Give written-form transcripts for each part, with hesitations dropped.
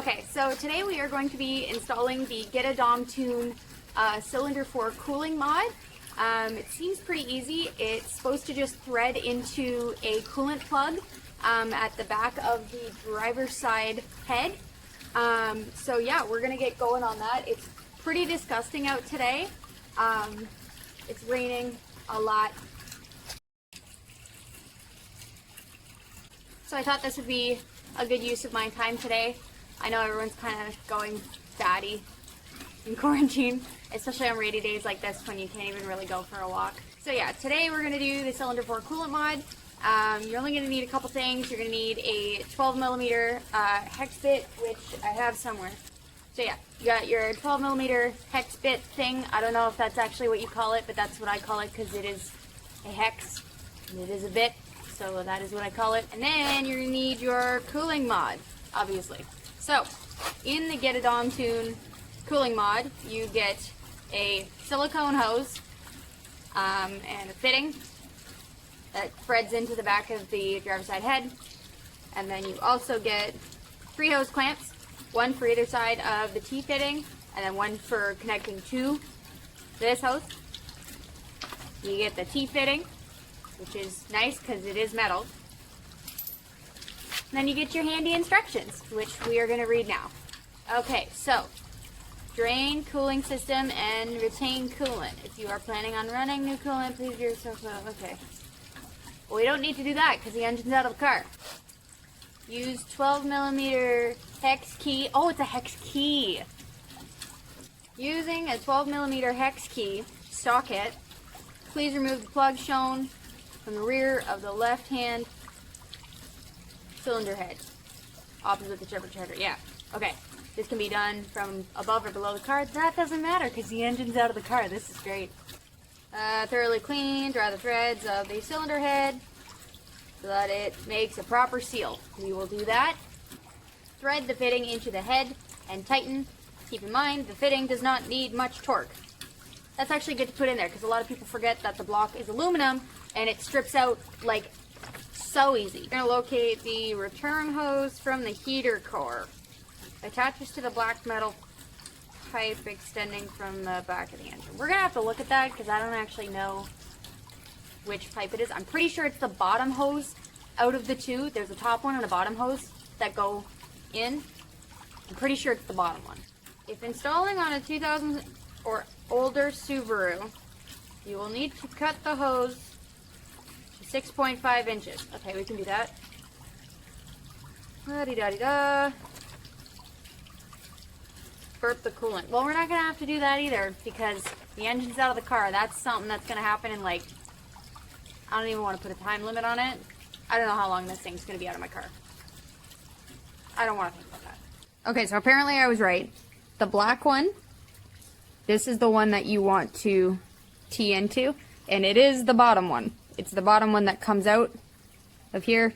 Okay, so today we are going to be installing the Get a Dom Tune cylinder for cooling mod. It seems pretty easy. It's supposed to just thread into a coolant plug at the back of the driver's side head. So yeah, we're gonna get going on that. It's pretty disgusting out today. It's raining a lot. So I thought this would be a good use of my time today. I know everyone's kind of going batty in quarantine, especially on rainy days like this when you can't even really go for a walk. So yeah, today we're going to do the cylinder for coolant mod. You're only going to need a couple things. You're going to need a 12mm hex bit, which I have somewhere. So yeah, you got your 12mm hex bit thing. I don't know if that's actually what you call it, but that's what I call it because it is a hex and it is a bit. So that is what I call it. And then you're going to need your cooling mod, obviously. So, in the Get a Dom Tune cooling mod, you get a silicone hose and a fitting that threads into the back of the driver's side head. And then you also get 3 hose clamps, one for either side of the T-fitting, and then one for connecting to this hose. You get the T-fitting, which is nice because it is metal. And then you get your handy instructions, which we are going to read now. Okay, so drain cooling system and retain coolant. If you are planning on running new coolant, please do yourself. Okay. Well, we don't need to do that because the engine's out of the car. Use 12mm hex key. Oh, it's a hex key. Using a 12mm hex key socket, please remove the plug shown from the rear of the left-hand cylinder head, opposite the turbocharger. Yeah, okay. This can be done from above or below the car. That doesn't matter because the engine's out of the car. This is great. Thoroughly clean, dry the threads of the cylinder head so that it makes a proper seal. We will do that. Thread the fitting into the head and tighten. Keep in mind, the fitting does not need much torque. That's actually good to put in there because a lot of people forget that the block is aluminum and it strips out like so easy. You're going to locate the return hose from the heater core. Attaches to the black metal pipe extending from the back of the engine. We're going to have to look at that because I don't actually know which pipe it is. I'm pretty sure it's the bottom hose out of the two. There's a top one and a bottom hose that go in. I'm pretty sure it's the bottom one. If installing on a 2000 or older Subaru, you will need to cut the hose 6.5 inches. Okay, we can do that. La-di-da-di-da. Burp the coolant. Well, we're not going to have to do that either because the engine's out of the car. That's something that's going to happen in like, I don't even want to put a time limit on it. I don't know how long this thing's going to be out of my car. I don't want to think about that. Okay, so apparently I was right. The black one, this is the one that you want to tee into, and it is the bottom one. It's the bottom one that comes out of here,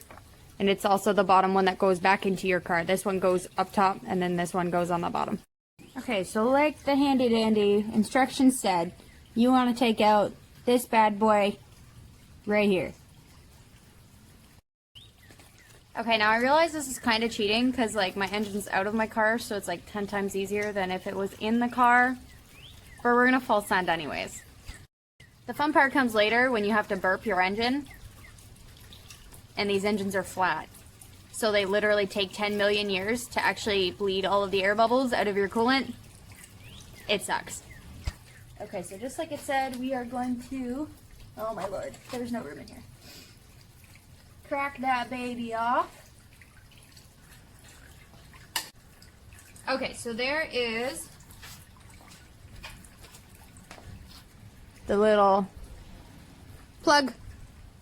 and it's also the bottom one that goes back into your car. This one goes up top, and then this one goes on the bottom. Okay, so like the handy dandy instructions said, you want to take out this bad boy right here. Okay, now I realize this is kind of cheating because like my engine's out of my car, so it's like 10 times easier than if it was in the car, but we're gonna full send anyways. The fun part comes later when you have to burp your engine, and these engines are flat. So they literally take 10 million years to actually bleed all of the air bubbles out of your coolant. It sucks. Okay, so just like it said, we are going to, oh my lord, there's no room in here. Crack that baby off. Okay, so there is the little plug.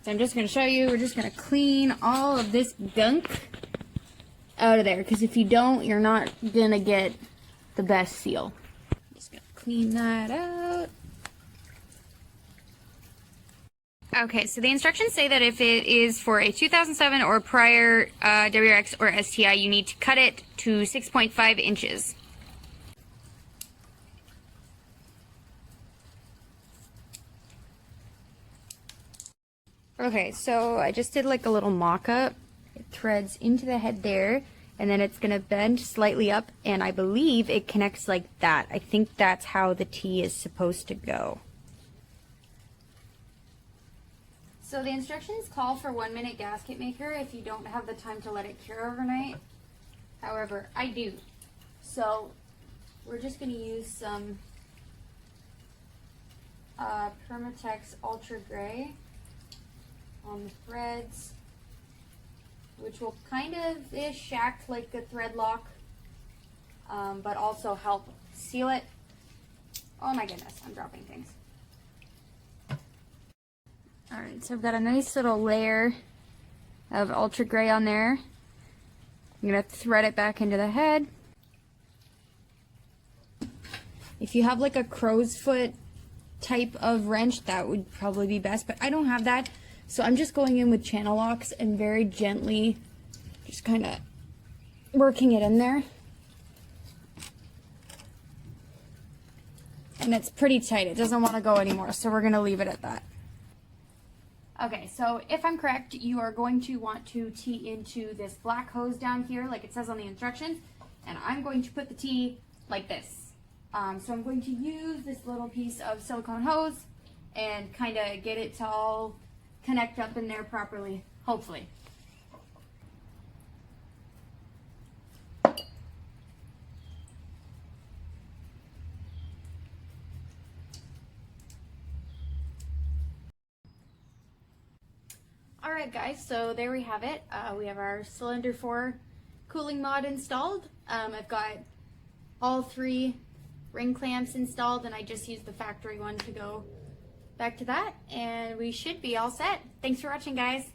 So I'm just going to show you, we're just going to clean all of this gunk out of there, because if you don't, you're not going to get the best seal. Just going to clean that out. Okay, so the instructions say that if it is for a 2007 or prior Wrx or STI, you need to cut it to 6.5 inches. Okay, so I just did like a little mock-up. It threads into the head there, and then it's gonna bend slightly up, and I believe it connects like that. I think that's how the T is supposed to go. So the instructions call for 1 minute gasket maker if you don't have the time to let it cure overnight. However, I do. So we're just gonna use some Permatex Ultra Gray on the threads, which will kind of ish act like a thread lock, but also help seal it. Oh my goodness, I'm dropping things. Alright, so I've got a nice little layer of Ultra Gray on there. I'm going to thread it back into the head. If you have like a crow's foot type of wrench, that would probably be best, but I don't have that. So I'm just going in with channel locks and very gently just kind of working it in there. And it's pretty tight. It doesn't want to go anymore, so we're going to leave it at that. Okay, so if I'm correct, you are going to want to tee into this black hose down here like it says on the instructions, and I'm going to put the tee like this. So I'm going to use this little piece of silicone hose and kind of get it to all connect up in there properly, hopefully. Alright guys, so there we have it. We have our cylinder 4 cooling mod installed. I've got all 3 ring clamps installed, and I just used the factory one to go back to that, and we should be all set. Thanks for watching, guys.